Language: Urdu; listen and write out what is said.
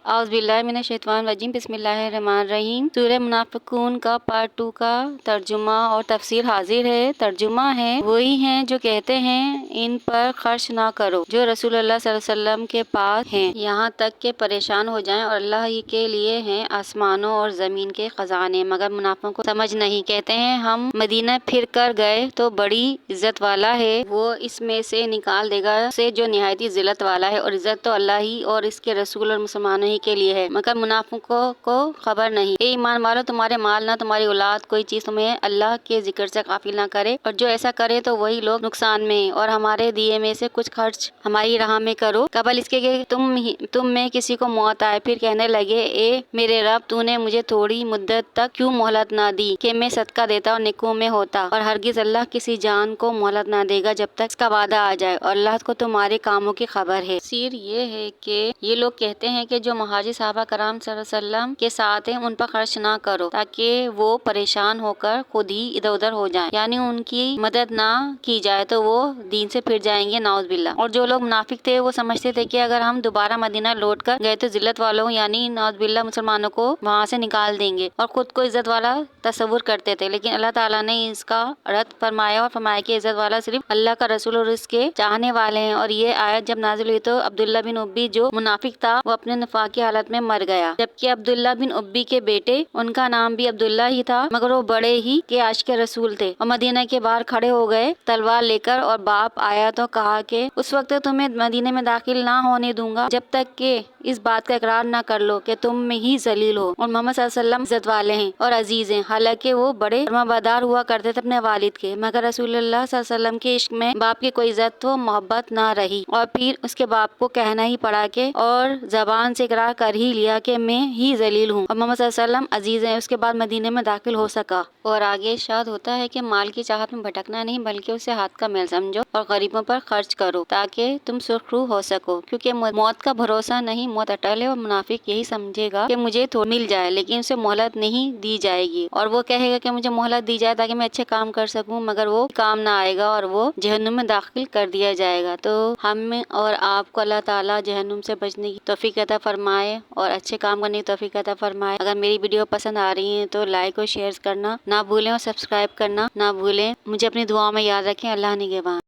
اعوذ باللہ من الشیطان الرجیم، بسم اللہ الرحمن الرحیم۔ سورہ منافقون کا پارٹ 2 کا ترجمہ اور تفسیر حاضر ہے۔ ترجمہ ہے، وہی ہیں جو کہتے ہیں ان پر خرچ نہ کرو جو رسول اللہ صلی اللہ علیہ وسلم کے پاس ہیں، یہاں تک کہ پریشان ہو جائیں، اور اللہ ہی کے لیے ہیں آسمانوں اور زمین کے خزانے، مگر منافقوں کو سمجھ نہیں۔ کہتے ہیں ہم مدینہ پھر کر گئے تو بڑی عزت والا ہے، وہ اس میں سے نکال دے گا سے جو نہایت ذلت والا ہے، اور عزت تو اللہ ہی اور اس کے رسول اور مسلمانوں ہی کے لیے ہے، مگر منافقوں کو خبر نہیں۔ اے ایمان والو، تمہارے مال نہ تمہاری اولاد کوئی چیز تمہیں اللہ کے ذکر سے غافل نہ کرے، اور جو ایسا کرے تو وہی لوگ نقصان میں ہیں، اور ہمارے دیے میں سے کچھ خرچ ہماری راہ میں کرو، قبل اس کے کہ تم میں کسی کو موت آئے، پھر کہنے لگے اے میرے رب، تو نے مجھے تھوڑی مدت تک کیوں مہلت نہ دی کہ میں صدقہ دیتا اور نیکیوں میں ہوتا، اور ہرگز اللہ کسی جان کو مہلت نہ دے گا جب تک اس کا وعدہ آ جائے، اور اللہ کو تمہارے کاموں کی خبر ہے۔ تفسیر یہ ہے کہ یہ لوگ کہتے ہیں کہ جو مہاجر صحابہ کرام صلی اللہ علیہ وسلم کے ساتھ ہیں ان پر خرچ نہ کرو تاکہ وہ پریشان ہو کر خود ہی ادھر ادھر ہو جائیں، یعنی ان کی مدد نہ کی جائے تو وہ دین سے پھر جائیں گے، نعوذ باللہ۔ اور جو لوگ منافق تھے وہ سمجھتے تھے کہ اگر ہم دوبارہ مدینہ لوٹ کر گئے تو ذلت والوں یعنی نعوذ باللہ مسلمانوں کو وہاں سے نکال دیں گے، اور خود کو عزت والا تصور کرتے تھے، لیکن اللہ تعالیٰ نے اس کا رد فرمایا اور فرمایا کہ عزت والا صرف اللہ کا رسول اور اس کے چاہنے والے ہیں۔ اور یہ آیت جب نازل ہوئی تو عبداللہ بن ابی جو منافق تھا وہ اپنے نفاق کی حالت میں مر گیا، جبکہ عبداللہ بن ابی کے بیٹے ان کا نام بھی عبداللہ ہی تھا، مگر وہ بڑے ہی کے عاشق رسول تھے، اور مدینہ کے باہر کھڑے ہو گئے تلوار لے کر، اور باپ آیا تو کہا کہ اس وقت تمہیں مدینہ میں داخل نہ ہونے دوں گا جب تک کہ اس بات کا اقرار نہ کر لو کہ تم میں ہی ذلیل ہو، اور محمد صلی اللہ علیہ وسلم عزت والے ہیں اور عزیز ہیں، حالانکہ وہ بڑے فرمانبردار ہوا کرتے تھے اپنے والد کے، مگر رسول اللہ صلی اللہ علیہ وسلم کے عشق میں باپ کی کوئی عزت و محبت نہ رہی، اور پھر اس کے باپ کو کہنا ہی پڑا کہ اور زبان سے اقرار کر ہی لیا کہ میں ہی ذلیل ہوں اور محمد صلی اللہ علیہ وسلم عزیز ہیں۔ اس کے بعد مدینے میں داخل ہو سکا۔ اور آگے ارشاد ہوتا ہے کہ مال کی چاہت میں بھٹکنا نہیں بلکہ اسے ہاتھ کا میل سمجھو اور غریبوں پر خرچ کرو تاکہ تم سرخرو ہو سکو، کیونکہ موت کا بھروسہ نہیں، موت اٹل ہے، اور منافق یہی سمجھے گا کہ مجھے تھوڑا مل جائے لیکن اسے مہلت نہیں دی جائے گی، اور وہ کہے گا کہ مجھے مہلت دی جائے تاکہ میں اچھے کام کر سکوں، مگر وہ کام نہ آئے گا اور وہ جہنم میں داخل کر دیا جائے گا۔ تو ہم اور آپ کو اللہ تعالیٰ جہنم سے بچنے کی توفیق عطا فرمائے اور اچھے کام کرنے کی توفیق عطا فرمائے۔ اگر میری ویڈیو پسند آ رہی ہیں تو لائک اور شیئر کرنا نہ بھولیں، اور سبسکرائب کرنا نہ بھولیں۔ مجھے اپنی دعاؤں میں یاد رکھیں۔ اللہ نگہبان۔